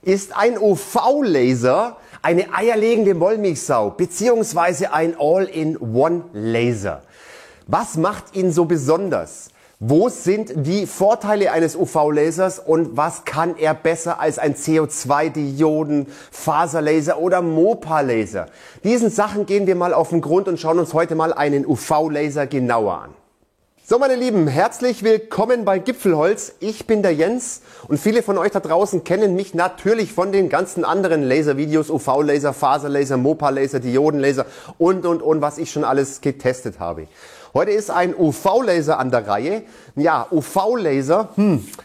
Ist ein UV-Laser eine eierlegende Wollmilchsau bzw. ein All-in-One-Laser? Was macht ihn so besonders? Wo sind die Vorteile eines UV-Lasers und was kann er besser als ein CO2-Dioden, Faserlaser oder Mopa-Laser? Diesen Sachen gehen wir mal auf den Grund und schauen uns heute mal einen UV-Laser genauer an. So meine Lieben, herzlich willkommen bei Gipfelholz. Ich bin der Jens und viele von euch da draußen kennen mich natürlich von den ganzen anderen Laservideos, UV-Laser, Faserlaser, Mopa-Laser, Diodenlaser und was ich schon alles getestet habe. Heute ist ein UV-Laser an der Reihe. Ja, UV-Laser,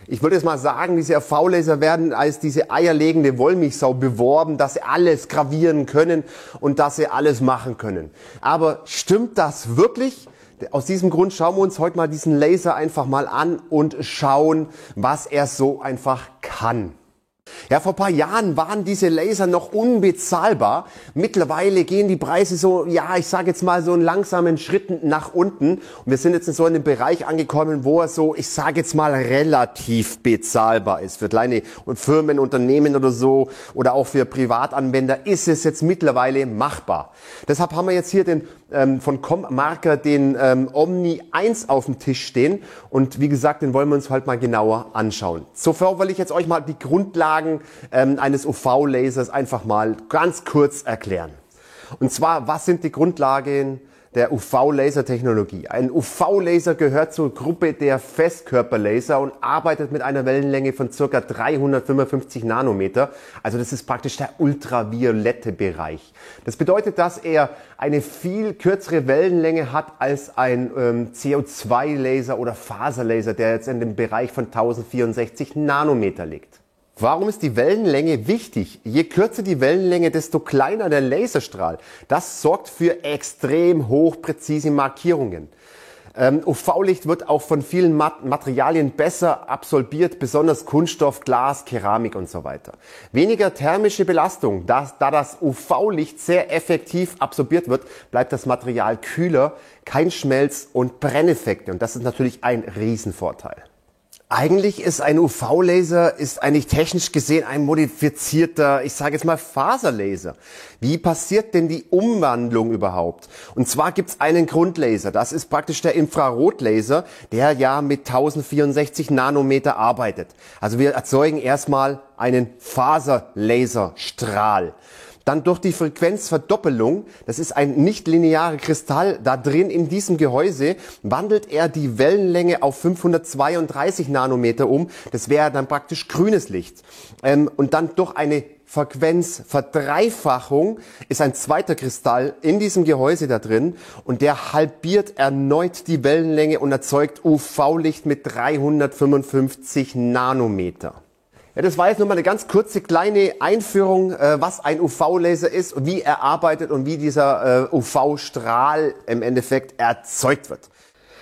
ich würde jetzt mal sagen, diese UV-Laser werden als diese eierlegende Wollmilchsau beworben, dass sie alles gravieren können und dass sie alles machen können. Aber stimmt das wirklich? Aus diesem Grund schauen wir uns heute mal diesen Laser einfach mal an und schauen, was er so einfach kann. Ja, vor ein paar Jahren waren diese Laser noch unbezahlbar. Mittlerweile gehen die Preise so, ja, ich sage jetzt mal so in langsamen Schritten nach unten. Und wir sind jetzt in so einem Bereich angekommen, wo er so, ich sage jetzt mal relativ bezahlbar ist. Für kleine Firmen, Unternehmen oder so oder auch für Privatanwender ist es jetzt mittlerweile machbar. Deshalb haben wir jetzt hier den von Commarker den Omni 1 auf dem Tisch stehen und wie gesagt, den wollen wir uns halt mal genauer anschauen. Zuvor will ich jetzt euch mal die Grundlagen eines UV-Lasers einfach mal ganz kurz erklären. Und zwar, was sind die Grundlagen der UV-Laser-Technologie? Ein UV-Laser gehört zur Gruppe der Festkörperlaser und arbeitet mit einer Wellenlänge von ca. 355 Nanometer. Also das ist praktisch der ultraviolette Bereich. Das bedeutet, dass er eine viel kürzere Wellenlänge hat als ein CO2-Laser oder Faserlaser, der jetzt in dem Bereich von 1064 Nanometer liegt. Warum ist die Wellenlänge wichtig? Je kürzer die Wellenlänge, desto kleiner der Laserstrahl. Das sorgt für extrem hochpräzise Markierungen. UV-Licht wird auch von vielen Materialien besser absorbiert, besonders Kunststoff, Glas, Keramik und so weiter. Weniger thermische Belastung, da das UV-Licht sehr effektiv absorbiert wird, bleibt das Material kühler, kein Schmelz- und Brenneffekte und das ist natürlich ein Riesenvorteil. Eigentlich ist ein UV-Laser eigentlich technisch gesehen ein modifizierter, ich sage jetzt mal Faserlaser. Wie passiert denn die Umwandlung überhaupt? Und zwar gibt's einen Grundlaser, das ist praktisch der Infrarotlaser, der ja mit 1064 Nanometer arbeitet. Also wir erzeugen erstmal einen Faserlaserstrahl. Dann durch die Frequenzverdoppelung, das ist ein nicht-linearer Kristall, da drin in diesem Gehäuse wandelt er die Wellenlänge auf 532 Nanometer um. Das wäre dann praktisch grünes Licht. Und dann durch eine Frequenzverdreifachung ist ein zweiter Kristall in diesem Gehäuse da drin und der halbiert erneut die Wellenlänge und erzeugt UV-Licht mit 355 Nanometer. Ja, das war jetzt nur mal eine ganz kurze kleine Einführung, was ein UV-Laser ist, wie er arbeitet und wie dieser UV-Strahl im Endeffekt erzeugt wird.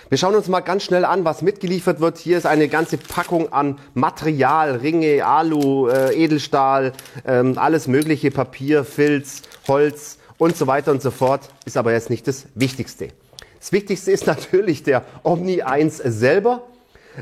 Wir schauen uns mal ganz schnell an, was mitgeliefert wird. Hier ist eine ganze Packung an Material, Ringe, Alu, Edelstahl, alles mögliche, Papier, Filz, Holz und so weiter und so fort. Ist aber jetzt nicht das Wichtigste. Das Wichtigste ist natürlich der Omni 1 selber.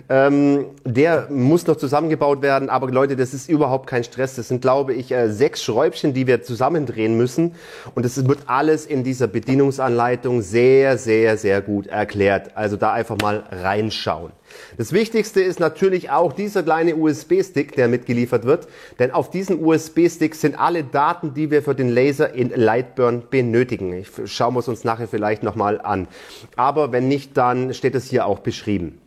Der muss noch zusammengebaut werden, aber Leute, das ist überhaupt kein Stress. Das sind, glaube ich, 6 Schräubchen, die wir zusammendrehen müssen und es wird alles in dieser Bedienungsanleitung sehr, sehr, sehr gut erklärt. Also da einfach mal reinschauen. Das Wichtigste ist natürlich auch dieser kleine USB-Stick, der mitgeliefert wird, denn auf diesem USB-Stick sind alle Daten, die wir für den Laser in Lightburn benötigen. Schauen wir es uns nachher vielleicht nochmal an. Aber wenn nicht, dann steht es hier auch beschrieben.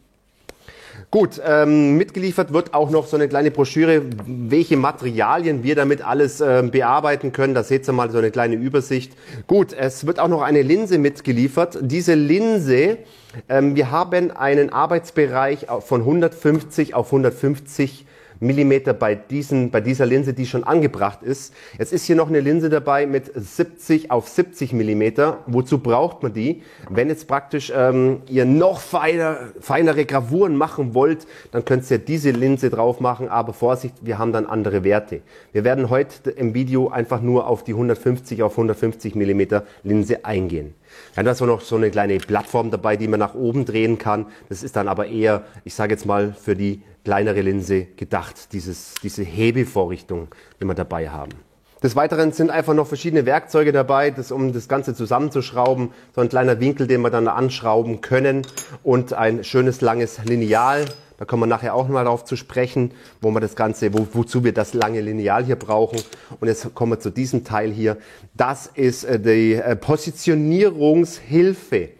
Gut, mitgeliefert wird auch noch so eine kleine Broschüre, welche Materialien wir damit alles bearbeiten können. Da seht ihr mal so eine kleine Übersicht. Gut, es wird auch noch eine Linse mitgeliefert. Diese Linse, wir haben einen Arbeitsbereich von 150 auf 150 Millimeter bei dieser Linse, die schon angebracht ist. Jetzt ist hier noch eine Linse dabei mit 70 auf 70 Millimeter. Wozu braucht man die? Wenn jetzt praktisch ihr noch feinere Gravuren machen wollt, dann könnt ihr diese Linse drauf machen, aber Vorsicht, wir haben dann andere Werte. Wir werden heute im Video einfach nur auf die 150 auf 150 Millimeter Linse eingehen. Ja, da ist auch noch so eine kleine Plattform dabei, die man nach oben drehen kann. Das ist dann aber eher, ich sage jetzt mal, für die kleinere Linse gedacht, diese Hebevorrichtung, die wir dabei haben. Des Weiteren sind einfach noch verschiedene Werkzeuge dabei, um das Ganze zusammenzuschrauben. So ein kleiner Winkel, den wir dann anschrauben können und ein schönes langes Lineal. Da kommen wir nachher auch mal darauf zu sprechen, wo wir das Ganze, wozu wir das lange Lineal hier brauchen. Und jetzt kommen wir zu diesem Teil hier. Das ist die Positionierungshilfe.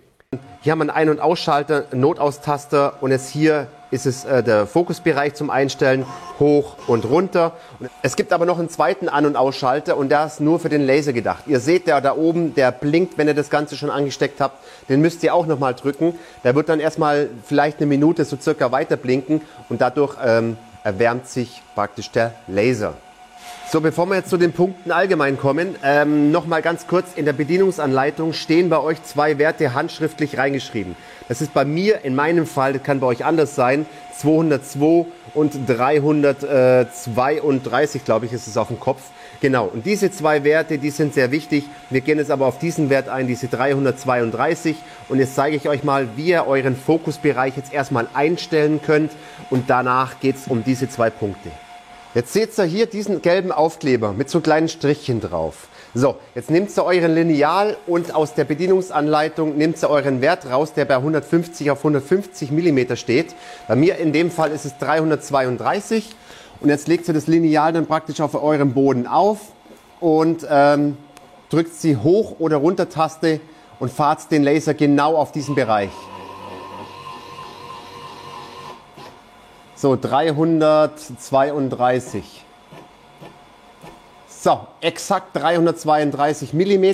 Hier haben wir einen Ein- und Ausschalter, einen Notaustaster und jetzt hier ist es der Fokusbereich zum Einstellen, hoch und runter. Und es gibt aber noch einen zweiten An- und Ausschalter und der ist nur für den Laser gedacht. Ihr seht, der da oben, der blinkt, wenn ihr das Ganze schon angesteckt habt. Den müsst ihr auch nochmal drücken. Der wird dann erstmal vielleicht eine Minute so circa weiter blinken und dadurch erwärmt sich praktisch der Laser. So, bevor wir jetzt zu den Punkten allgemein kommen, nochmal ganz kurz, in der Bedienungsanleitung stehen bei euch zwei Werte handschriftlich reingeschrieben. Das ist bei mir, in meinem Fall, das kann bei euch anders sein, 202 und 332, glaube ich, ist es auf dem Kopf. Genau, und diese zwei Werte, die sind sehr wichtig. Wir gehen jetzt aber auf diesen Wert ein, diese 332. Und jetzt zeige ich euch mal, wie ihr euren Fokusbereich jetzt erstmal einstellen könnt. Und danach geht es um diese zwei Punkte. Jetzt seht ihr hier diesen gelben Aufkleber mit so kleinen Strichchen drauf. So, jetzt nehmt ihr euren Lineal und aus der Bedienungsanleitung nehmt ihr euren Wert raus, der bei 150 auf 150 mm steht. Bei mir in dem Fall ist es 332. Und jetzt legt ihr das Lineal dann praktisch auf eurem Boden auf und drückt die Hoch- oder Runter-Taste und fahrt den Laser genau auf diesen Bereich. So, 332. So, exakt 332 mm.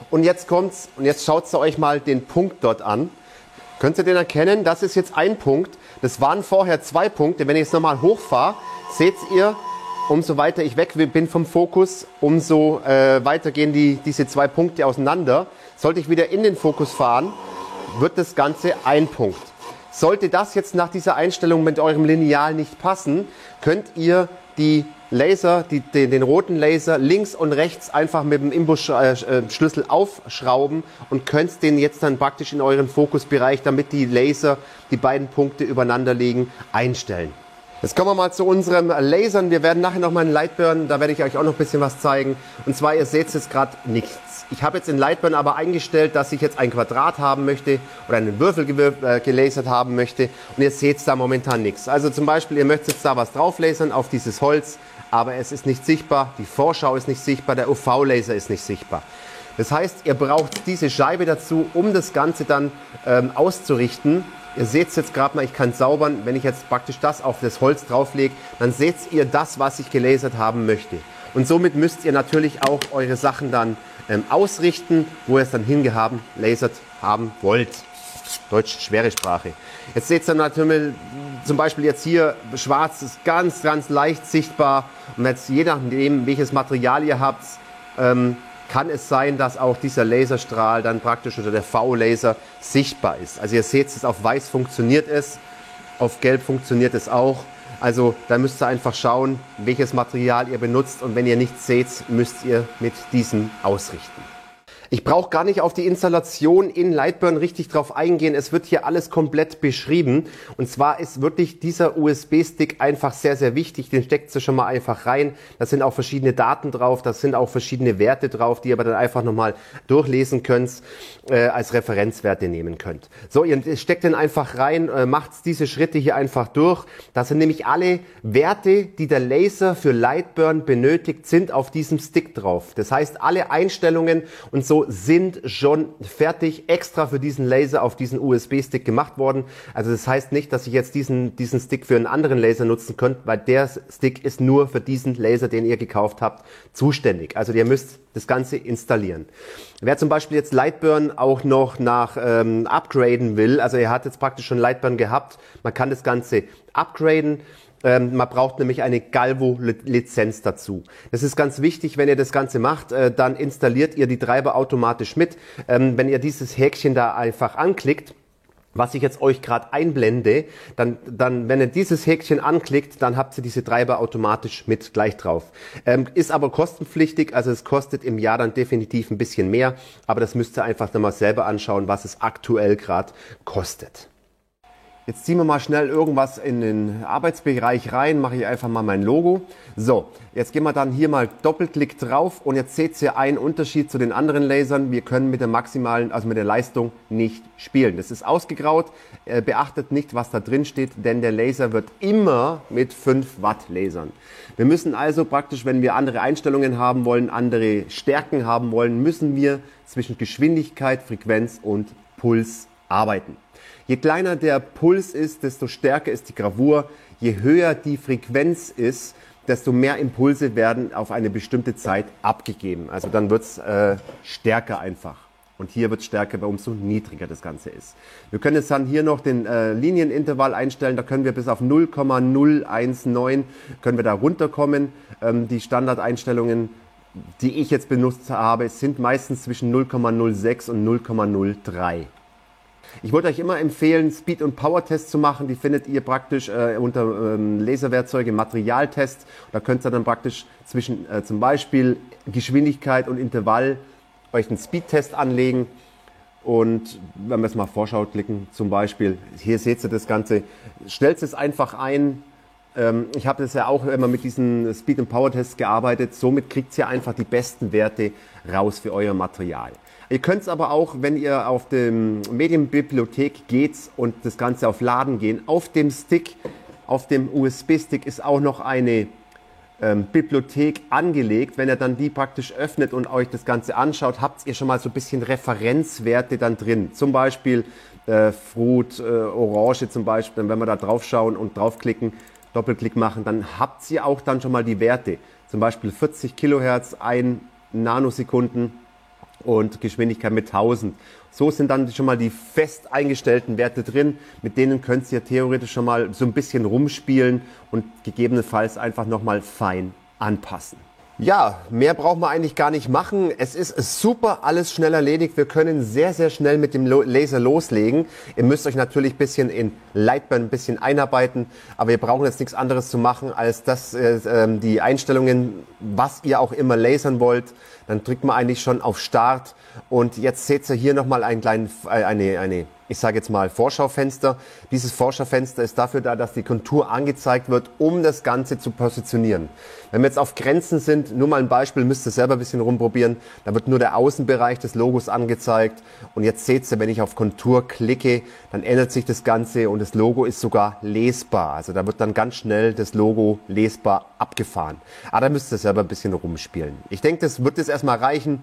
Und jetzt kommt's, und jetzt schaut ihr euch mal den Punkt dort an. Könnt ihr den erkennen? Das ist jetzt ein Punkt. Das waren vorher zwei Punkte. Wenn ich jetzt nochmal hochfahre, seht ihr, umso weiter ich weg bin vom Fokus, umso weiter gehen diese zwei Punkte auseinander. Sollte ich wieder in den Fokus fahren, wird das Ganze ein Punkt. Sollte das jetzt nach dieser Einstellung mit eurem Lineal nicht passen, könnt ihr die Laser, den roten Laser links und rechts einfach mit dem Imbusschlüssel aufschrauben und könnt den jetzt dann praktisch in euren Fokusbereich, damit die Laser die beiden Punkte übereinander liegen, einstellen. Jetzt kommen wir mal zu unserem Lasern. Wir werden nachher nochmal in Lightburn, da werde ich euch auch noch ein bisschen was zeigen. Und zwar, ihr seht jetzt gerade nichts. Ich habe jetzt in Lightburn aber eingestellt, dass ich jetzt ein Quadrat haben möchte oder einen Würfel gelasert haben möchte. Und ihr seht da momentan nichts. Also zum Beispiel, ihr möchtet jetzt da was drauf lasern auf dieses Holz, aber es ist nicht sichtbar. Die Vorschau ist nicht sichtbar, der UV-Laser ist nicht sichtbar. Das heißt, ihr braucht diese Scheibe dazu, um das Ganze dann auszurichten. Ihr seht es jetzt gerade mal, ich kann saubern. Wenn ich jetzt praktisch das auf das Holz drauflege, dann seht ihr das, was ich gelasert haben möchte. Und somit müsst ihr natürlich auch eure Sachen dann ausrichten, wo ihr es dann lasert haben wollt. Deutsch, schwere Sprache. Jetzt seht ihr natürlich zum Beispiel jetzt hier, schwarz ist ganz, ganz leicht sichtbar. Und jetzt je nachdem, welches Material ihr habt, kann es sein, dass auch dieser Laserstrahl dann praktisch oder der V-Laser sichtbar ist. Also ihr seht es, auf weiß funktioniert es, auf gelb funktioniert es auch. Also da müsst ihr einfach schauen, welches Material ihr benutzt und wenn ihr nichts seht, müsst ihr mit diesem ausrichten. Ich brauche gar nicht auf die Installation in Lightburn richtig drauf eingehen. Es wird hier alles komplett beschrieben. Und zwar ist wirklich dieser USB-Stick einfach sehr, sehr wichtig. Den steckt ihr schon mal einfach rein. Da sind auch verschiedene Daten drauf. Da sind auch verschiedene Werte drauf, die ihr aber dann einfach nochmal durchlesen könnt, als Referenzwerte nehmen könnt. So, ihr steckt den einfach rein, macht diese Schritte hier einfach durch. Das sind nämlich alle Werte, die der Laser für Lightburn benötigt, sind auf diesem Stick drauf. Das heißt, alle Einstellungen und so sind schon fertig extra für diesen Laser auf diesen USB-Stick gemacht worden. Also das heißt nicht, dass ich jetzt diesen Stick für einen anderen Laser nutzen könnt, weil der Stick ist nur für diesen Laser, den ihr gekauft habt, zuständig. Also ihr müsst das Ganze installieren. Wer zum Beispiel jetzt Lightburn auch noch nach upgraden will, also er hat jetzt praktisch schon Lightburn gehabt, man kann das Ganze upgraden. Man braucht nämlich eine Galvo-Lizenz dazu. Das ist ganz wichtig, wenn ihr das Ganze macht, dann installiert ihr die Treiber automatisch mit. Wenn ihr dieses Häkchen da einfach anklickt, was ich jetzt euch gerade einblende, dann, wenn ihr dieses Häkchen anklickt, dann habt ihr diese Treiber automatisch mit gleich drauf. Ist aber kostenpflichtig, also es kostet im Jahr dann definitiv ein bisschen mehr, aber das müsst ihr einfach nochmal selber anschauen, was es aktuell gerade kostet. Jetzt ziehen wir mal schnell irgendwas in den Arbeitsbereich rein, mache ich einfach mal mein Logo. So, jetzt gehen wir dann hier mal Doppelklick drauf und jetzt seht ihr einen Unterschied zu den anderen Lasern. Wir können mit der maximalen, also mit der Leistung nicht spielen. Das ist ausgegraut, beachtet nicht, was da drin steht, denn der Laser wird immer mit 5 Watt lasern. Wir müssen also praktisch, wenn wir andere Einstellungen haben wollen, andere Stärken haben wollen, müssen wir zwischen Geschwindigkeit, Frequenz und Puls arbeiten. Je kleiner der Puls ist, desto stärker ist die Gravur. Je höher die Frequenz ist, desto mehr Impulse werden auf eine bestimmte Zeit abgegeben. Also dann wird es stärker einfach. Und hier wird es stärker, umso niedriger das Ganze ist. Wir können jetzt dann hier noch den Linienintervall einstellen. Da können wir bis auf 0,019 können wir da runterkommen. Die Standardeinstellungen, die ich jetzt benutzt habe, sind meistens zwischen 0,06 und 0,03. Ich wollte euch immer empfehlen, Speed- und Power-Tests zu machen. Die findet ihr praktisch unter Laserwerkzeuge Materialtest. Da könnt ihr dann praktisch zwischen zum Beispiel Geschwindigkeit und Intervall euch einen Speed-Test anlegen. Und wenn wir jetzt mal Vorschau klicken, zum Beispiel, hier seht ihr das Ganze, stellt es einfach ein. Ich habe das ja auch immer mit diesen Speed- und Power-Tests gearbeitet. Somit kriegt ihr einfach die besten Werte raus für euer Material. Ihr könnt es aber auch, wenn ihr auf die Medienbibliothek geht und das Ganze auf Laden gehen, auf dem Stick, auf dem USB-Stick ist auch noch eine Bibliothek angelegt. Wenn ihr dann die praktisch öffnet und euch das Ganze anschaut, habt ihr schon mal so ein bisschen Referenzwerte dann drin. Zum Beispiel Fruit, Orange zum Beispiel. Wenn wir da drauf schauen und draufklicken, Doppelklick machen, dann habt ihr auch dann schon mal die Werte. Zum Beispiel 40 Kilohertz, 1 Nanosekunden und Geschwindigkeit mit 1000. So sind dann schon mal die fest eingestellten Werte drin. Mit denen könnt ihr theoretisch schon mal so ein bisschen rumspielen und gegebenenfalls einfach nochmal fein anpassen. Ja, mehr braucht man eigentlich gar nicht machen. Es ist super alles schnell erledigt. Wir können sehr, sehr schnell mit dem Laser loslegen. Ihr müsst euch natürlich ein bisschen in Lightburn ein bisschen einarbeiten, aber wir brauchen jetzt nichts anderes zu machen, als dass die Einstellungen, was ihr auch immer lasern wollt, dann drückt man eigentlich schon auf Start und jetzt seht ihr hier nochmal einen kleinen, ich sage jetzt mal Vorschaufenster. Dieses Vorschaufenster ist dafür da, dass die Kontur angezeigt wird, um das Ganze zu positionieren. Wenn wir jetzt auf Grenzen sind, nur mal ein Beispiel, müsst ihr selber ein bisschen rumprobieren, da wird nur der Außenbereich des Logos angezeigt und jetzt seht ihr, wenn ich auf Kontur klicke, dann ändert sich das Ganze und das Logo ist sogar lesbar. Also da wird dann ganz schnell das Logo lesbar abgefahren. Aber da müsst ihr selber ein bisschen rumspielen. Ich denke, das wird jetzt erstmal reichen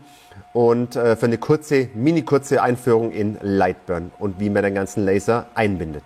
und für eine kurze Einführung in Lightburn und wie man den ganzen Laser einbindet.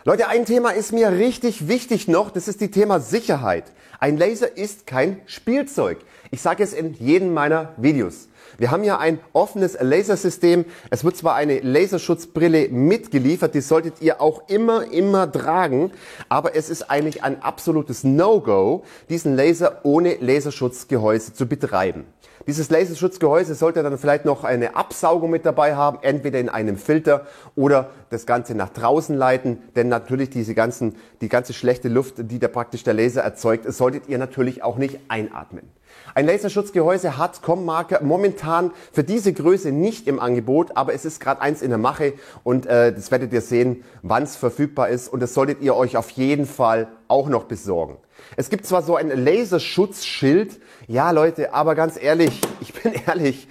Leute, ein Thema ist mir richtig wichtig noch, das ist das Thema Sicherheit. Ein Laser ist kein Spielzeug. Ich sage es in jedem meiner Videos. Wir haben ja ein offenes Lasersystem. Es wird zwar eine Laserschutzbrille mitgeliefert, die solltet ihr auch immer tragen, aber es ist eigentlich ein absolutes No-Go, diesen Laser ohne Laserschutzgehäuse zu betreiben. Dieses Laserschutzgehäuse sollte dann vielleicht noch eine Absaugung mit dabei haben, entweder in einem Filter oder das Ganze nach draußen leiten, denn natürlich die ganze schlechte Luft, die praktisch der Laser erzeugt, solltet ihr natürlich auch nicht einatmen. Ein Laserschutzgehäuse hat COM-Marker momentan für diese Größe nicht im Angebot, aber es ist gerade eins in der Mache und das werdet ihr sehen, wann es verfügbar ist und das solltet ihr euch auf jeden Fall auch noch besorgen. Es gibt zwar so ein Laserschutzschild, ja Leute, aber ganz ehrlich, ich bin ehrlich,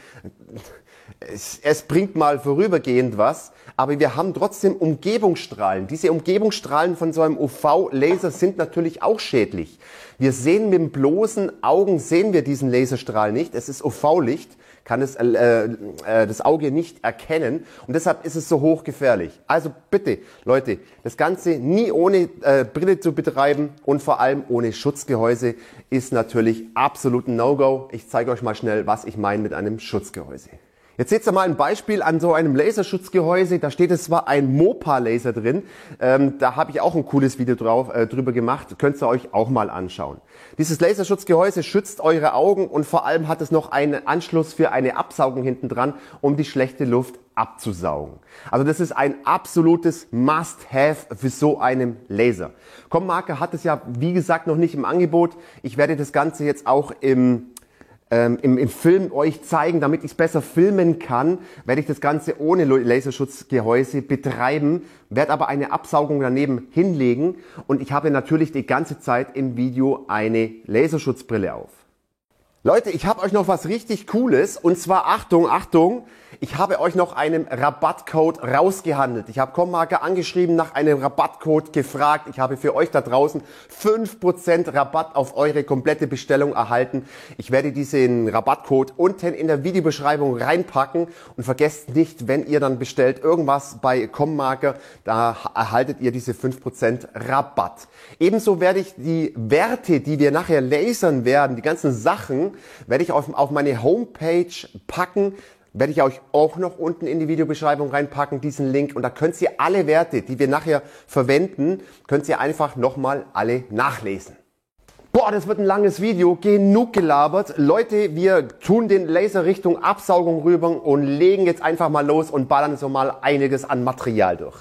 es bringt mal vorübergehend was, aber wir haben trotzdem Umgebungsstrahlen. Diese Umgebungsstrahlen von so einem UV-Laser sind natürlich auch schädlich. Wir sehen mit dem bloßen Augen, sehen wir diesen Laserstrahl nicht. Es ist UV-Licht, kann es das Auge nicht erkennen und deshalb ist es so hochgefährlich. Also bitte, Leute, das Ganze nie ohne Brille zu betreiben und vor allem ohne Schutzgehäuse ist natürlich absolut ein No-Go. Ich zeige euch mal schnell, was ich meine mit einem Schutzgehäuse. Jetzt seht ihr mal ein Beispiel an so einem Laserschutzgehäuse. Da steht es zwar ein Mopa-Laser drin. Da habe ich auch ein cooles Video drüber gemacht. Könnt ihr euch auch mal anschauen. Dieses Laserschutzgehäuse schützt eure Augen und vor allem hat es noch einen Anschluss für eine Absaugung hinten dran, um die schlechte Luft abzusaugen. Also das ist ein absolutes Must-Have für so einen Laser. Commarker hat es ja, wie gesagt, noch nicht im Angebot. Ich werde das Ganze jetzt auch im Film euch zeigen, damit ich es besser filmen kann, werde ich das Ganze ohne Laserschutzgehäuse betreiben, werde aber eine Absaugung daneben hinlegen und ich habe natürlich die ganze Zeit im Video eine Laserschutzbrille auf. Leute, ich habe euch noch was richtig Cooles und zwar Achtung, Achtung, ich habe euch noch einen Rabattcode rausgehandelt. Ich habe Commarker angeschrieben, nach einem Rabattcode gefragt. Ich habe für euch da draußen 5% Rabatt auf eure komplette Bestellung erhalten. Ich werde diesen Rabattcode unten in der Videobeschreibung reinpacken und vergesst nicht, wenn ihr dann bestellt irgendwas bei Commarker, da erhaltet ihr diese 5% Rabatt. Ebenso werde ich die Werte, die wir nachher lasern werden, die ganzen Sachen, werde ich auf meine Homepage packen. Werde ich euch auch noch unten in die Videobeschreibung reinpacken, diesen Link. Und da könnt ihr alle Werte, die wir nachher verwenden, könnt ihr einfach nochmal alle nachlesen. Boah, das wird ein langes Video, genug gelabert. Leute, wir tun den Laser Richtung Absaugung rüber und legen jetzt einfach mal los und ballern so mal einiges an Material durch.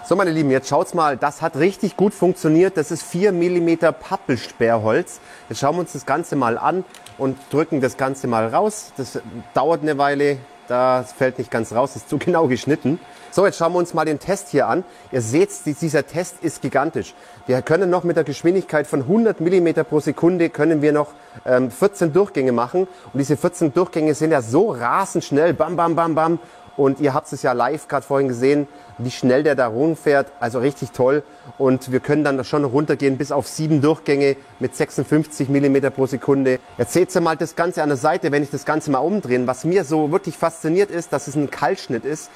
So meine Lieben, jetzt schaut's mal, das hat richtig gut funktioniert. Das ist 4 mm Pappelsperrholz. Jetzt schauen wir uns das Ganze mal an und drücken das Ganze mal raus. Das dauert eine Weile, das fällt nicht ganz raus, ist zu genau geschnitten. So, jetzt schauen wir uns mal den Test hier an. Ihr seht, dieser Test ist gigantisch. Wir können noch mit der Geschwindigkeit von 100 mm pro Sekunde können wir noch 14 Durchgänge machen. Und diese 14 Durchgänge sind ja so rasend schnell, bam, bam, bam, bam. Und ihr habt es ja live gerade vorhin gesehen, wie schnell der da rumfährt. Also richtig toll. Und wir können dann schon runtergehen bis auf 7 Durchgänge mit 56 mm pro Sekunde. Jetzt seht ihr mal das Ganze an der Seite, wenn ich das Ganze mal umdrehen. Was mir so wirklich fasziniert ist, dass es ein Kaltschnitt ist.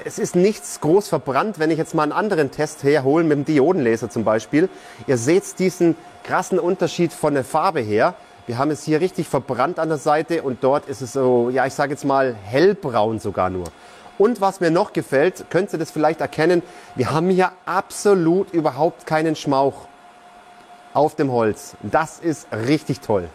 Es ist nichts groß verbrannt, wenn ich jetzt mal einen anderen Test herhole, mit dem Diodenlaser zum Beispiel. Ihr seht diesen krassen Unterschied von der Farbe her. Wir haben es hier richtig verbrannt an der Seite und dort ist es so, ja, ich sage jetzt mal hellbraun sogar nur. Und was mir noch gefällt, könnt ihr das vielleicht erkennen, wir haben hier absolut überhaupt keinen Schmauch auf dem Holz. Das ist richtig toll.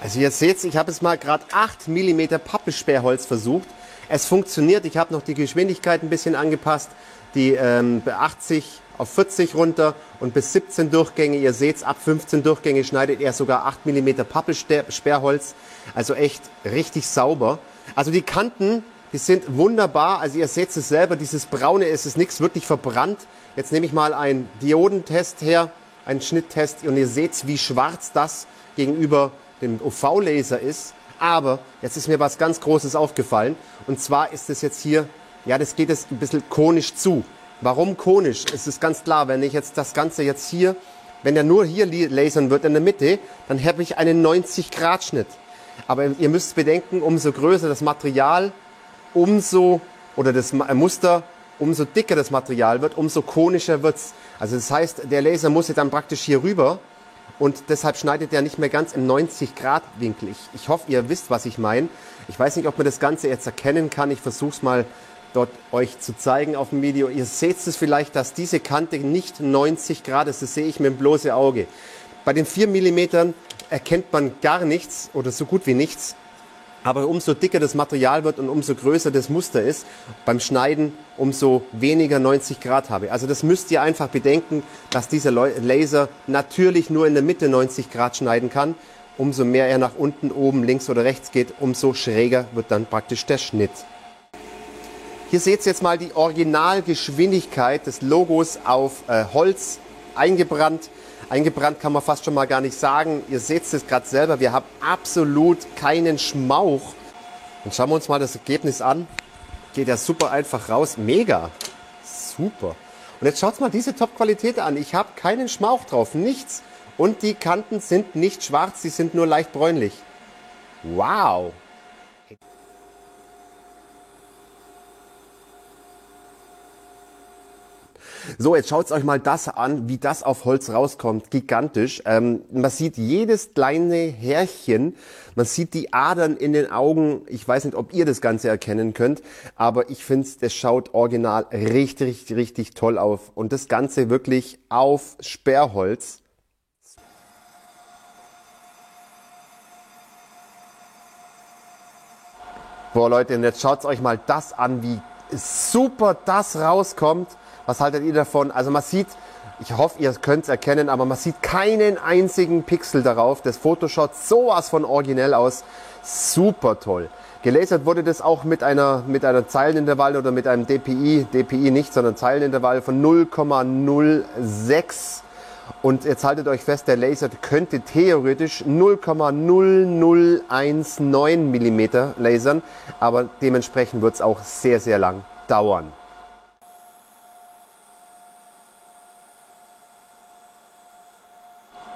Also ihr seht, ich habe es mal gerade 8 mm Pappelsperrholz versucht. Es funktioniert, ich habe noch die Geschwindigkeit ein bisschen angepasst, die bei 80 auf 40 runter und bis 17 Durchgänge. Ihr seht, ab 15 Durchgänge schneidet er sogar 8 mm Pappelsperrholz. Also echt richtig sauber. Also die Kanten, die sind wunderbar. Also ihr seht es selber, dieses Braune, es ist nichts wirklich verbrannt. Jetzt nehme ich mal einen Diodentest her, einen Schnitttest und ihr seht, wie schwarz das gegenüber dem UV-Laser ist. Aber jetzt ist mir was ganz Großes aufgefallen. Und zwar ist es jetzt hier, ja, das geht jetzt ein bisschen konisch zu. Warum konisch? Es ist ganz klar, wenn ich jetzt das Ganze jetzt hier, wenn er nur hier lasern wird in der Mitte, dann habe ich einen 90-Grad-Schnitt. Aber ihr müsst bedenken, umso größer das Material, oder das Muster, umso dicker das Material wird, umso konischer wird's. Also das heißt, der Laser muss dann praktisch hier rüber. Und deshalb schneidet er nicht mehr ganz im 90-Grad-Winkel. Ich hoffe, ihr wisst, was ich meine. Ich weiß nicht, ob man das Ganze jetzt erkennen kann. Ich versuche es mal dort euch zu zeigen auf dem Video. Ihr seht es vielleicht, dass diese Kante nicht 90 Grad ist. Das sehe ich mit dem bloßen Auge. Bei den 4 mm erkennt man gar nichts oder so gut wie nichts. Aber umso dicker das Material wird und umso größer das Muster ist, beim Schneiden umso weniger 90 Grad habe. Also das müsst ihr einfach bedenken, dass dieser Laser natürlich nur in der Mitte 90 Grad schneiden kann umso mehr er nach unten, oben, links oder rechts geht, umso schräger wird dann praktisch der Schnitt. Hier seht ihr jetzt mal die Originalgeschwindigkeit des Logos auf Holz eingebrannt. Eingebrannt kann man fast schon mal gar nicht sagen. Ihr seht es gerade selber, wir haben absolut keinen Schmauch. Dann schauen wir uns mal das Ergebnis an. Geht ja super einfach raus. Mega. Super. Und jetzt schaut mal diese Top-Qualität an. Ich habe keinen Schmauch drauf, nichts. Und die Kanten sind nicht schwarz, sie sind nur leicht bräunlich. Wow. So, jetzt schaut euch mal das an, wie das auf Holz rauskommt. Gigantisch. Man sieht jedes kleine Härchen. Man sieht die Adern in den Augen. Ich weiß nicht, ob ihr das Ganze erkennen könnt, aber ich finde, das schaut original richtig, richtig toll auf. Und das Ganze wirklich auf Sperrholz. Boah Leute, und jetzt schaut euch mal das an, wie super das rauskommt. Was haltet ihr davon? Also man sieht, ich hoffe, ihr könnt es erkennen, aber man sieht keinen einzigen Pixel darauf. Das Foto schaut sowas von originell aus. Super toll. Gelasert wurde das auch mit einer Zeilenintervall oder mit einem DPI nicht, sondern Zeilenintervall von 0,06. Und jetzt haltet euch fest, der Laser könnte theoretisch 0,0019 mm lasern, aber dementsprechend wird es auch sehr, sehr lang dauern.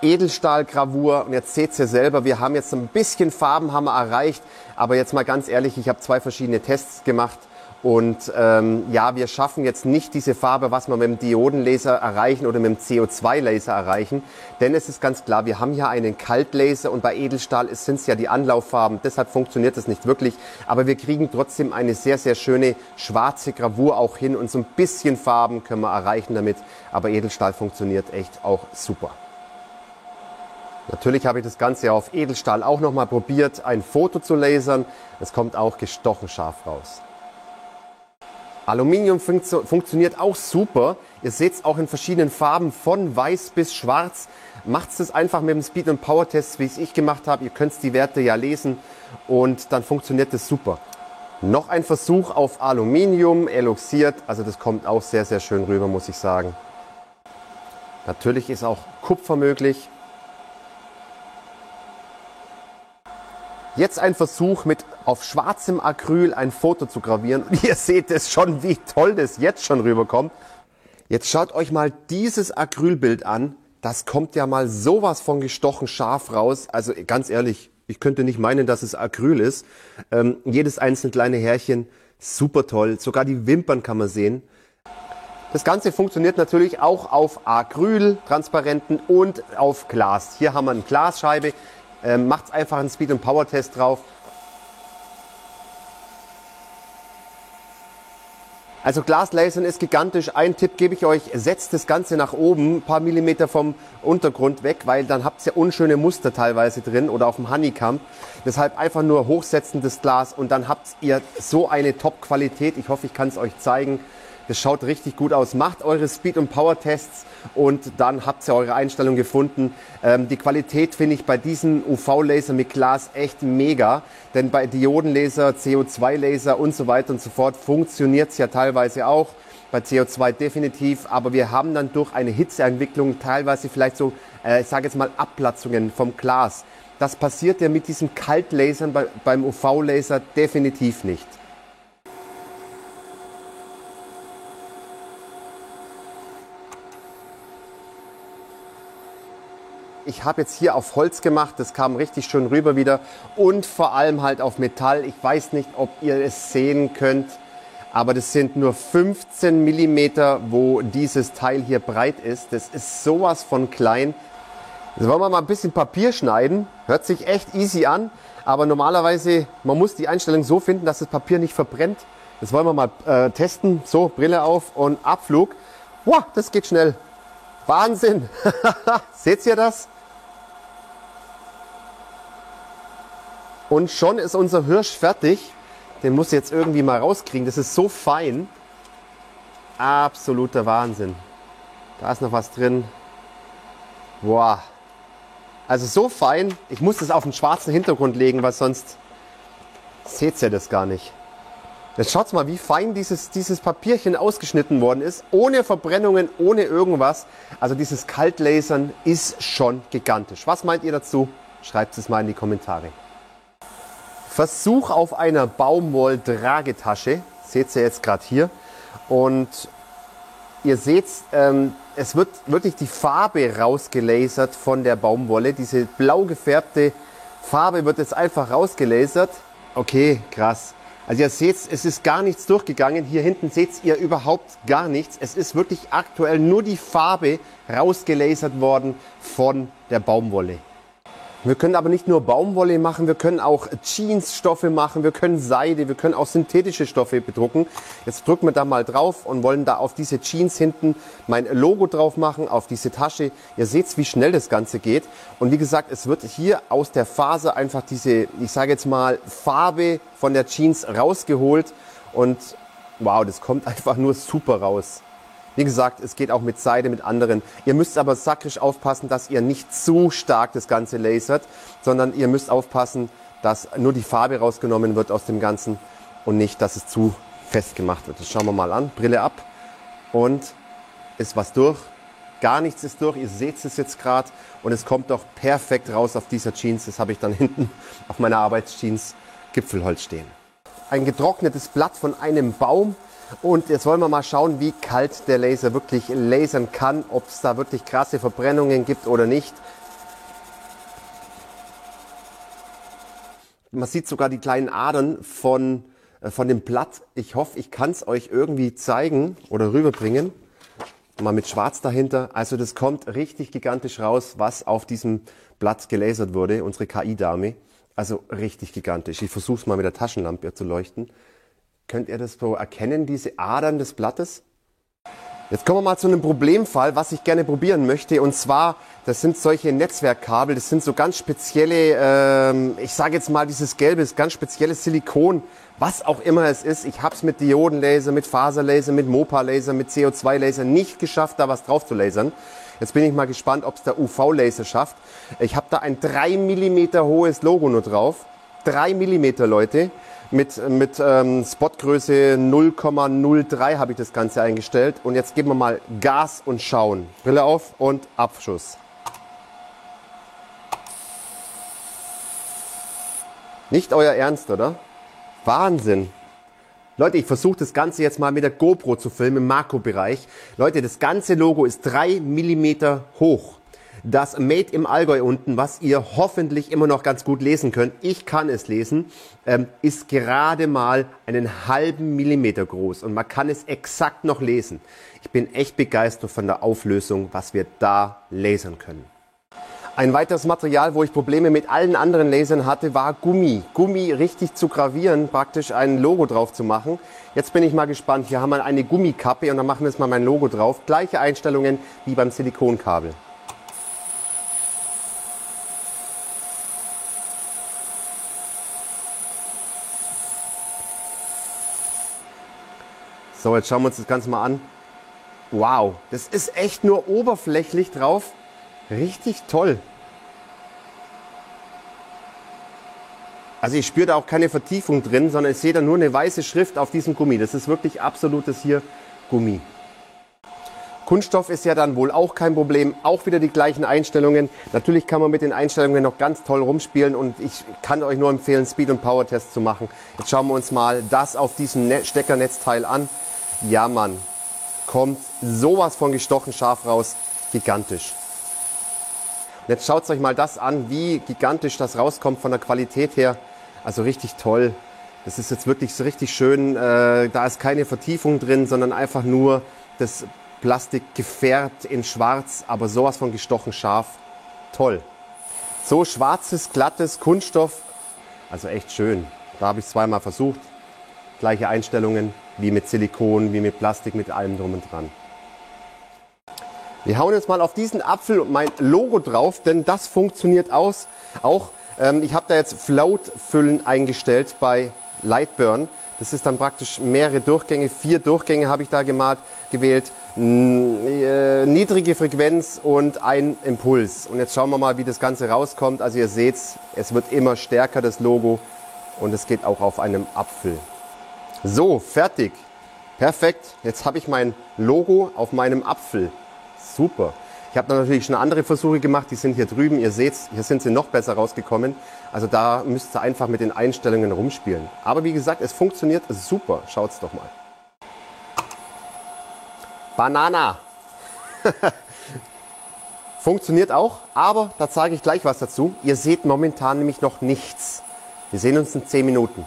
Edelstahlgravur, und jetzt seht ihr selber, wir haben jetzt ein bisschen Farben haben wir erreicht, aber jetzt mal ganz ehrlich, ich habe 2 verschiedene Tests gemacht und ja, wir schaffen jetzt nicht diese Farbe, was wir mit dem Diodenlaser erreichen oder mit dem CO2-Laser erreichen, denn es ist ganz klar, wir haben hier einen Kaltlaser und bei Edelstahl sind es ja die Anlauffarben, deshalb funktioniert das nicht wirklich, aber wir kriegen trotzdem eine sehr, sehr schöne schwarze Gravur auch hin und so ein bisschen Farben können wir erreichen damit, aber Edelstahl funktioniert echt auch super. Natürlich habe ich das Ganze auf Edelstahl auch nochmal probiert, ein Foto zu lasern. Es kommt auch gestochen scharf raus. Aluminium funktioniert auch super. Ihr seht es auch in verschiedenen Farben, von weiß bis schwarz. Macht es einfach mit dem Speed- und Power-Test, wie es ich gemacht habe. Ihr könnt die Werte ja lesen und dann funktioniert das super. Noch ein Versuch auf Aluminium, eloxiert. Also das kommt auch sehr, sehr schön rüber, muss ich sagen. Natürlich ist auch Kupfer möglich. Jetzt ein Versuch mit auf schwarzem Acryl ein Foto zu gravieren. Und ihr seht es schon, wie toll das jetzt schon rüberkommt. Jetzt schaut euch mal dieses Acrylbild an. Das kommt ja mal sowas von gestochen scharf raus. Also ganz ehrlich, ich könnte nicht meinen, dass es Acryl ist. Jedes einzelne kleine Härchen, super toll. Sogar die Wimpern kann man sehen. Das Ganze funktioniert natürlich auch auf Acryl, Transparenten und auf Glas. Hier haben wir eine Glasscheibe. Macht einfach einen Speed- und Power-Test drauf. Also Glaslasern ist gigantisch. Ein Tipp gebe ich euch, setzt das Ganze nach oben, ein paar Millimeter vom Untergrund weg, weil dann habt ihr unschöne Muster teilweise drin oder auf dem Honeycomb. Deshalb einfach nur hochsetzen das Glas und dann habt ihr so eine Top-Qualität. Ich hoffe, ich kann es euch zeigen. Das schaut richtig gut aus. Macht eure Speed- und Power-Tests und dann habt ihr eure Einstellung gefunden. Die Qualität finde ich bei diesem UV-Laser mit Glas echt mega. Denn bei Diodenlaser, CO2-Laser und so weiter und so fort funktioniert es ja teilweise auch. Bei CO2 definitiv. Aber wir haben dann durch eine Hitzeentwicklung teilweise vielleicht so, ich sage jetzt mal, Abplatzungen vom Glas. Das passiert ja mit diesem Kaltlasern beim UV-Laser definitiv nicht. Ich habe jetzt hier auf Holz gemacht, das kam richtig schön rüber wieder und vor allem halt auf Metall. Ich weiß nicht, ob ihr es sehen könnt, aber das sind nur 15 mm, wo dieses Teil hier breit ist. Das ist sowas von klein. Jetzt wollen wir mal ein bisschen Papier schneiden. Hört sich echt easy an, aber normalerweise, man muss die Einstellung so finden, dass das Papier nicht verbrennt. Das wollen wir mal testen. So, Brille auf und Abflug. Wow, das geht schnell. Wahnsinn! Seht ihr das? Und schon ist unser Hirsch fertig. Den muss ich jetzt irgendwie mal rauskriegen. Das ist so fein. Absoluter Wahnsinn. Da ist noch was drin. Boah. Also so fein. Ich muss das auf einen schwarzen Hintergrund legen, weil sonst seht ihr das gar nicht. Jetzt schaut mal, wie fein dieses Papierchen ausgeschnitten worden ist. Ohne Verbrennungen, ohne irgendwas. Also dieses Kaltlasern ist schon gigantisch. Was meint ihr dazu? Schreibt es mal in die Kommentare. Versuch auf einer Baumwolltragetasche. Seht ihr jetzt gerade hier. Und ihr seht, es wird wirklich die Farbe rausgelasert von der Baumwolle. Diese blau gefärbte Farbe wird jetzt einfach rausgelasert. Okay, krass. Also ihr seht, es ist gar nichts durchgegangen. Hier hinten seht ihr überhaupt gar nichts. Es ist wirklich aktuell nur die Farbe rausgelasert worden von der Baumwolle. Wir können aber nicht nur Baumwolle machen, wir können auch Jeansstoffe machen, wir können Seide, wir können auch synthetische Stoffe bedrucken. Jetzt drücken wir da mal drauf und wollen da auf diese Jeans hinten mein Logo drauf machen, auf diese Tasche. Ihr seht, wie schnell das Ganze geht. Und wie gesagt, es wird hier aus der Faser einfach diese, ich sage jetzt mal, Farbe von der Jeans rausgeholt. Und wow, das kommt einfach nur super raus. Wie gesagt, es geht auch mit Seide, mit anderen. Ihr müsst aber sakrisch aufpassen, dass ihr nicht zu stark das Ganze lasert, sondern ihr müsst aufpassen, dass nur die Farbe rausgenommen wird aus dem Ganzen und nicht, dass es zu fest gemacht wird. Das schauen wir mal an. Brille ab und ist was durch. Gar nichts ist durch. Ihr seht es jetzt gerade und es kommt doch perfekt raus auf dieser Jeans. Das habe ich dann hinten auf meiner Arbeitsjeans Gipfelholz stehen. Ein getrocknetes Blatt von einem Baum. Und jetzt wollen wir mal schauen, wie kalt der Laser wirklich lasern kann, ob es da wirklich krasse Verbrennungen gibt oder nicht. Man sieht sogar die kleinen Adern von dem Blatt. Ich hoffe, ich kann es euch irgendwie zeigen oder rüberbringen. Mal mit Schwarz dahinter. Also das kommt richtig gigantisch raus, was auf diesem Blatt gelasert wurde, unsere KI-Dame. Also richtig gigantisch. Ich versuche es mal mit der Taschenlampe zu leuchten. Könnt ihr das so erkennen, diese Adern des Blattes? Jetzt kommen wir mal zu einem Problemfall, was ich gerne probieren möchte. Und zwar, das sind solche Netzwerkkabel, das sind so ganz spezielle, ich sage jetzt mal dieses gelbe, ganz spezielles Silikon, was auch immer es ist. Ich habe es mit Diodenlaser, mit Faserlaser, mit Mopa-Laser, mit CO2-Laser nicht geschafft, da was drauf zu lasern. Jetzt bin ich mal gespannt, ob es der UV-Laser schafft. Ich habe da ein 3 mm hohes Logo nur drauf. 3 mm, Leute. Mit Spotgröße 0,03 habe ich das Ganze eingestellt. Und jetzt geben wir mal Gas und schauen. Brille auf und Abschuss. Nicht euer Ernst, oder? Wahnsinn. Leute, ich versuche das Ganze jetzt mal mit der GoPro zu filmen im Makrobereich. Leute, das ganze Logo ist 3 mm hoch. Das Made im Allgäu unten, was ihr hoffentlich immer noch ganz gut lesen könnt, ich kann es lesen, ist gerade mal einen halben Millimeter groß und man kann es exakt noch lesen. Ich bin echt begeistert von der Auflösung, was wir da lasern können. Ein weiteres Material, wo ich Probleme mit allen anderen Lasern hatte, war Gummi. Gummi richtig zu gravieren, praktisch ein Logo drauf zu machen. Jetzt bin ich mal gespannt. Hier haben wir eine Gummikappe und dann machen wir jetzt mal mein Logo drauf. Gleiche Einstellungen wie beim Silikonkabel. So, jetzt schauen wir uns das Ganze mal an. Wow, das ist echt nur oberflächlich drauf. Richtig toll. Also ich spüre da auch keine Vertiefung drin, sondern ich sehe da nur eine weiße Schrift auf diesem Gummi. Das ist wirklich absolutes hier Gummi. Kunststoff ist ja dann wohl auch kein Problem. Auch wieder die gleichen Einstellungen. Natürlich kann man mit den Einstellungen noch ganz toll rumspielen und ich kann euch nur empfehlen, Speed- und Power-Test zu machen. Jetzt schauen wir uns mal das auf diesem Steckernetzteil an. Ja, Mann, kommt sowas von gestochen scharf raus. Gigantisch. Und jetzt schaut euch mal das an, wie gigantisch das rauskommt von der Qualität her. Also richtig toll. Das ist jetzt wirklich so richtig schön. Da ist keine Vertiefung drin, sondern einfach nur das Plastik gefärbt in schwarz, aber sowas von gestochen scharf. Toll. So schwarzes, glattes Kunststoff. Also echt schön. Da habe ich es zweimal versucht. Gleiche Einstellungen wie mit Silikon, wie mit Plastik, mit allem drum und dran. Wir hauen jetzt mal auf diesen Apfel mein Logo drauf, denn das funktioniert auch. Ich habe da jetzt Float-Füllen eingestellt bei Lightburn. Das ist dann praktisch mehrere Durchgänge, 4 Durchgänge habe ich da gewählt. Niedrige Frequenz und ein Impuls. Und jetzt schauen wir mal, wie das Ganze rauskommt. Also ihr seht, es wird immer stärker, das Logo. Und es geht auch auf einem Apfel. So, fertig. Perfekt. Jetzt habe ich mein Logo auf meinem Apfel. Super. Ich habe natürlich schon andere Versuche gemacht, die sind hier drüben. Ihr seht, hier sind sie noch besser rausgekommen. Also da müsst ihr einfach mit den Einstellungen rumspielen. Aber wie gesagt, es funktioniert super. Schaut's doch mal. Banana. Funktioniert auch, aber da zeige ich gleich was dazu. Ihr seht momentan nämlich noch nichts. Wir sehen uns in 10 Minuten.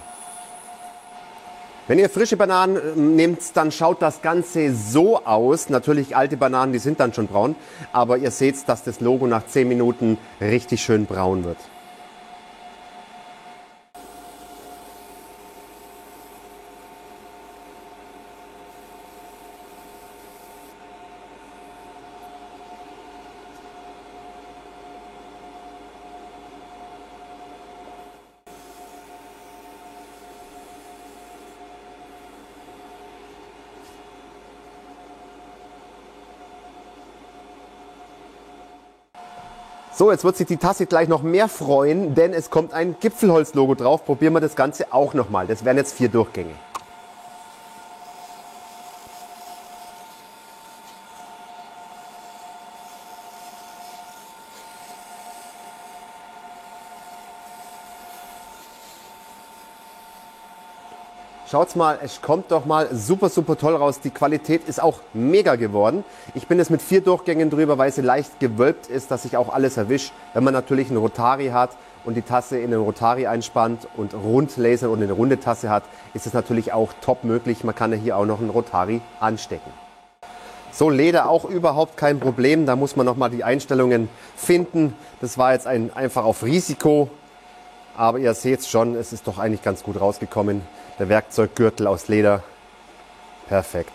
Wenn ihr frische Bananen nehmt, dann schaut das Ganze so aus. Natürlich alte Bananen, die sind dann schon braun. Aber ihr seht, dass das Logo nach 10 Minuten richtig schön braun wird. So, jetzt wird sich die Tasse gleich noch mehr freuen, denn es kommt ein Gipfelholz-Logo drauf. Probieren wir das Ganze auch nochmal. Das wären jetzt 4 Durchgänge. Schaut's mal, es kommt doch mal super, super toll raus. Die Qualität ist auch mega geworden. Ich bin jetzt mit 4 Durchgängen drüber, weil sie leicht gewölbt ist, dass ich auch alles erwische. Wenn man natürlich einen Rotari hat und die Tasse in den Rotari einspannt und rund lasern und eine runde Tasse hat, ist es natürlich auch top möglich. Man kann ja hier auch noch einen Rotari anstecken. So, Leder auch überhaupt kein Problem. Da muss man nochmal die Einstellungen finden. Das war jetzt einfach auf Risiko. Aber ihr seht schon, es ist doch eigentlich ganz gut rausgekommen. Der Werkzeuggürtel aus Leder. Perfekt.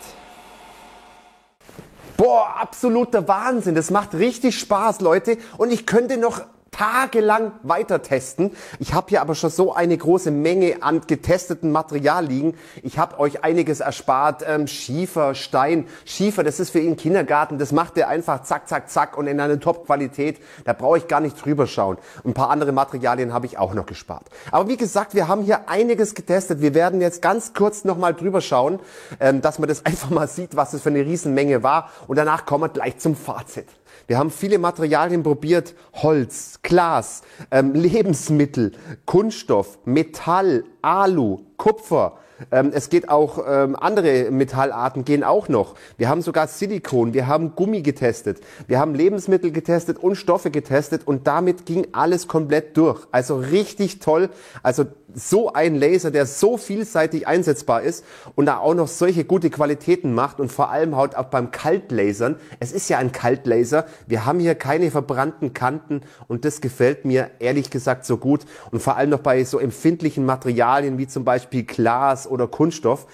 Boah, absoluter Wahnsinn. Das macht richtig Spaß, Leute. Und ich könnte noch tagelang weiter testen. Ich habe hier aber schon so eine große Menge an getestetem Material liegen. Ich habe euch einiges erspart. Schiefer, Stein. Schiefer, das ist für ihn Kindergarten. Das macht er einfach zack, zack, zack und in einer Top-Qualität. Da brauche ich gar nicht drüber schauen. Ein paar andere Materialien habe ich auch noch gespart. Aber wie gesagt, wir haben hier einiges getestet. Wir werden jetzt ganz kurz nochmal drüber schauen, dass man das einfach mal sieht, was es für eine Riesenmenge war. Und danach kommen wir gleich zum Fazit. Wir haben viele Materialien probiert, Holz, Glas, Lebensmittel, Kunststoff, Metall, Alu, Kupfer. Es geht auch, andere Metallarten gehen auch noch. Wir haben sogar Silikon, wir haben Gummi getestet, wir haben Lebensmittel getestet und Stoffe getestet und damit ging alles komplett durch. Also richtig toll. Also so ein Laser, der so vielseitig einsetzbar ist und da auch noch solche gute Qualitäten macht und vor allem halt auch beim Kaltlasern. Es ist ja ein Kaltlaser. Wir haben hier keine verbrannten Kanten und das gefällt mir ehrlich gesagt so gut. Und vor allem noch bei so empfindlichen Materialien wie zum Beispiel Glas oder Kunststoff,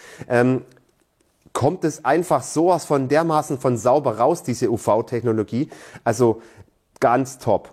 kommt es einfach sowas von dermaßen von sauber raus, diese UV-Technologie. Also ganz top.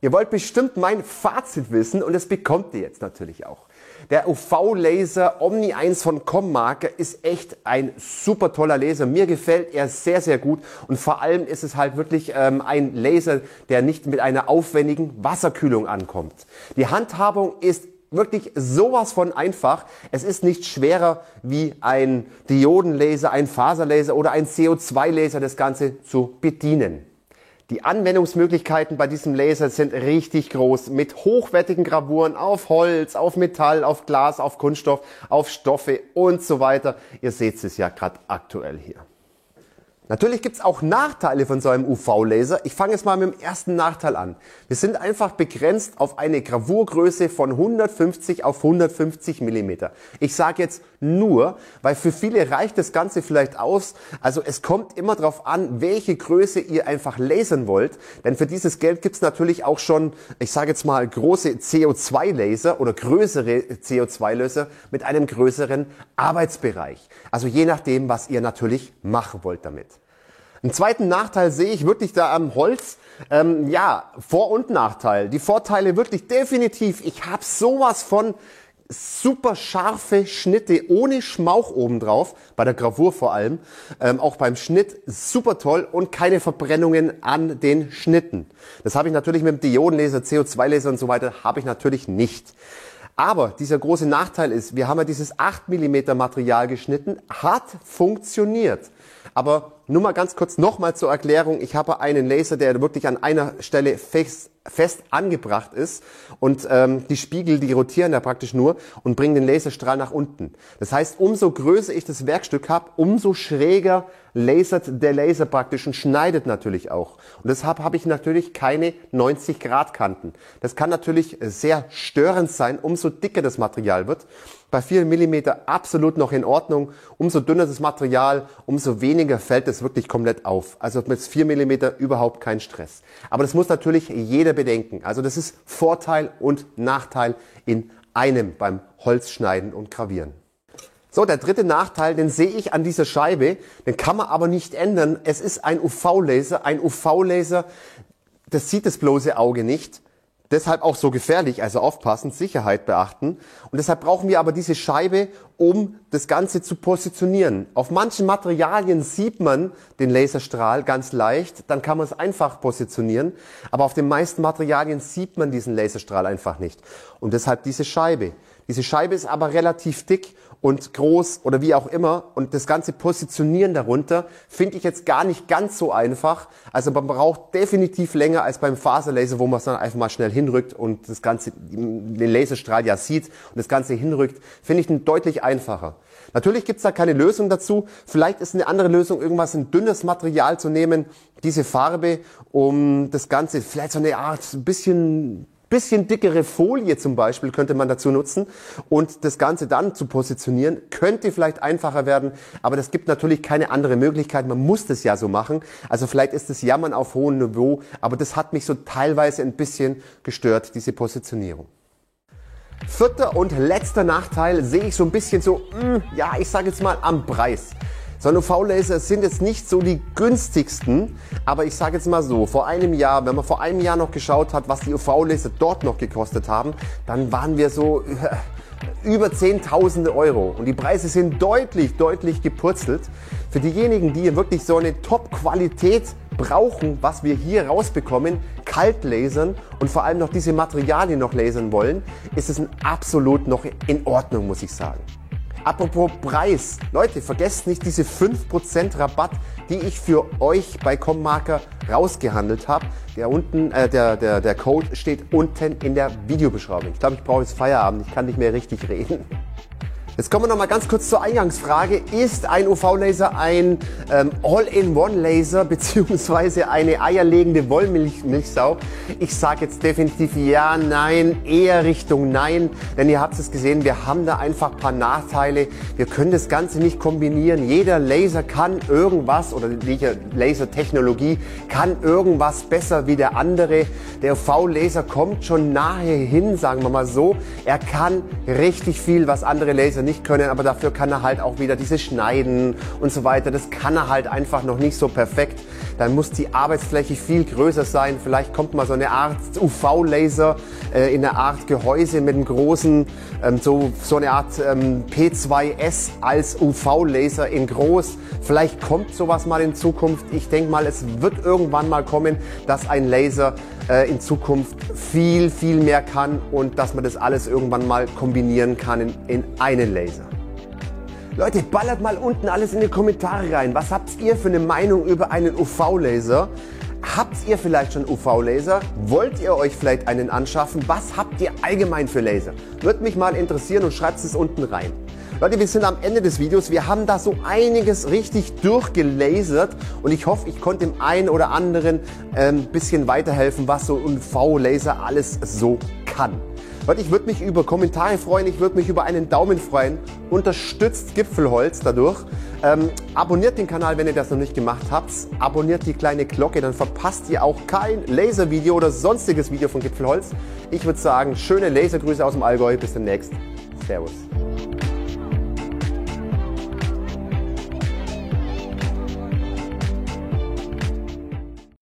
Ihr wollt bestimmt mein Fazit wissen und das bekommt ihr jetzt natürlich auch. Der UV-Laser Omni 1 von Commarker ist echt ein super toller Laser. Mir gefällt er sehr, sehr gut und vor allem ist es halt wirklich ein Laser, der nicht mit einer aufwendigen Wasserkühlung ankommt. Die Handhabung ist wirklich sowas von einfach. Es ist nicht schwerer wie ein Diodenlaser, ein Faserlaser oder ein CO2-Laser, das Ganze zu bedienen. Die Anwendungsmöglichkeiten bei diesem Laser sind richtig groß, mit hochwertigen Gravuren auf Holz, auf Metall, auf Glas, auf Kunststoff, auf Stoffe und so weiter. Ihr seht es ja gerade aktuell hier. Natürlich gibt es auch Nachteile von so einem UV-Laser. Ich fange jetzt mal mit dem ersten Nachteil an. Wir sind einfach begrenzt auf eine Gravurgröße von 150 auf 150 Millimeter. Ich sage jetzt nur, weil für viele reicht das Ganze vielleicht aus. Also es kommt immer darauf an, welche Größe ihr einfach lasern wollt. Denn für dieses Geld gibt es natürlich auch schon, ich sage jetzt mal, große CO2-Laser oder größere CO2-Laser mit einem größeren Arbeitsbereich. Also je nachdem, was ihr natürlich machen wollt damit. Einen zweiten Nachteil sehe ich wirklich da am Holz. Ja, Vor- und Nachteil. Die Vorteile wirklich definitiv. Ich habe sowas von super scharfe Schnitte ohne Schmauch obendrauf, bei der Gravur vor allem, auch beim Schnitt super toll und keine Verbrennungen an den Schnitten. Das habe ich natürlich mit dem Diodenlaser, CO2-Laser und so weiter, habe ich natürlich nicht. Aber dieser große Nachteil ist, wir haben ja dieses 8 mm Material geschnitten, hat funktioniert. Aber nur mal ganz kurz nochmal zur Erklärung, ich habe einen Laser, der wirklich an einer Stelle fest angebracht ist und die Spiegel, die rotieren da praktisch nur und bringen den Laserstrahl nach unten. Das heißt, umso größer ich das Werkstück habe, umso schräger lasert der Laser praktisch und schneidet natürlich auch. Und deshalb habe ich natürlich keine 90 Grad Kanten. Das kann natürlich sehr störend sein, umso dicker das Material wird. Bei 4 mm absolut noch in Ordnung. Umso dünner das Material, umso weniger fällt es wirklich komplett auf. Also mit 4 mm überhaupt kein Stress. Aber das muss natürlich jeder bedenken. Also das ist Vorteil und Nachteil in einem beim Holzschneiden und Gravieren. So, der dritte Nachteil, den sehe ich an dieser Scheibe, den kann man aber nicht ändern. Es ist ein UV-Laser. Ein UV-Laser, das sieht das bloße Auge nicht. Deshalb auch so gefährlich, also aufpassen, Sicherheit beachten. Und deshalb brauchen wir aber diese Scheibe, um das Ganze zu positionieren. Auf manchen Materialien sieht man den Laserstrahl ganz leicht, dann kann man es einfach positionieren. Aber auf den meisten Materialien sieht man diesen Laserstrahl einfach nicht. Und deshalb diese Scheibe. Diese Scheibe ist aber relativ dick und groß oder wie auch immer. Und das ganze Positionieren darunter finde ich jetzt gar nicht ganz so einfach. Also man braucht definitiv länger als beim Faserlaser, wo man es dann einfach mal schnell hinrückt und das Ganze, den Laserstrahl ja sieht und das Ganze hinrückt, finde ich deutlich einfacher. Natürlich gibt es da keine Lösung dazu. Vielleicht ist eine andere Lösung, irgendwas ein dünnes Material zu nehmen, diese Farbe, um das Ganze, vielleicht so eine Art, ein bisschen dickere Folie zum Beispiel könnte man dazu nutzen und das Ganze dann zu positionieren, könnte vielleicht einfacher werden, aber das gibt natürlich keine andere Möglichkeit, man muss das ja so machen, also vielleicht ist das Jammern auf hohem Niveau, aber das hat mich so teilweise ein bisschen gestört, diese Positionierung. Vierter und letzter Nachteil sehe ich so ein bisschen so, ja, ich sage jetzt mal am Preis. So UV-Laser sind jetzt nicht so die günstigsten, aber ich sage jetzt mal so, vor einem Jahr, wenn man vor einem Jahr noch geschaut hat, was die UV-Laser dort noch gekostet haben, dann waren wir so über 10.000 Euro und die Preise sind deutlich gepurzelt. Für diejenigen, die wirklich so eine Top-Qualität brauchen, was wir hier rausbekommen, kalt lasern und vor allem noch diese Materialien noch lasern wollen, ist es absolut noch in Ordnung, muss ich sagen. Apropos Preis, Leute, vergesst nicht diese 5% Rabatt, die ich für euch bei ComMarker rausgehandelt habe. Der Code steht unten in der Videobeschreibung. Ich glaube, ich brauche jetzt Feierabend, ich kann nicht mehr richtig reden. Jetzt kommen wir noch mal ganz kurz zur Eingangsfrage. Ist ein UV-Laser ein All-in-One-Laser beziehungsweise eine eierlegende Wollmilchsau? Ich sage jetzt definitiv ja, nein, eher Richtung nein, denn ihr habt es gesehen, wir haben da einfach ein paar Nachteile. Wir können das Ganze nicht kombinieren. Jeder Laser kann irgendwas oder jede Lasertechnologie kann irgendwas besser wie der andere. Der UV-Laser kommt schon nahe hin, sagen wir mal so. Er kann richtig viel, was andere Laser nicht können, aber dafür kann er halt auch wieder dieses Schneiden und so weiter. Das kann er halt einfach noch nicht so perfekt. Dann muss die Arbeitsfläche viel größer sein. Vielleicht kommt mal so eine Art UV-Laser in einer Art Gehäuse mit einem großen, so eine Art P2S als UV-Laser in groß. Vielleicht kommt sowas mal in Zukunft. Ich denke mal, es wird irgendwann mal kommen, dass ein Laser in Zukunft viel mehr kann und dass man das alles irgendwann mal kombinieren kann in einen Laser. Leute, ballert mal unten alles in die Kommentare rein. Was habt ihr für eine Meinung über einen UV-Laser? Habt ihr vielleicht schon UV-Laser? Wollt ihr euch vielleicht einen anschaffen? Was habt ihr allgemein für Laser? Würde mich mal interessieren und schreibt es unten rein. Leute, wir sind am Ende des Videos. Wir haben da so einiges richtig durchgelasert und ich hoffe, ich konnte dem einen oder anderen ein bisschen weiterhelfen, was so ein UV-Laser alles so kann. Leute, ich würde mich über Kommentare freuen, ich würde mich über einen Daumen freuen. Unterstützt Gipfelholz dadurch. Abonniert den Kanal, wenn ihr das noch nicht gemacht habt. Abonniert die kleine Glocke, dann verpasst ihr auch kein Laservideo oder sonstiges Video von Gipfelholz. Ich würde sagen, schöne Lasergrüße aus dem Allgäu. Bis demnächst. Servus.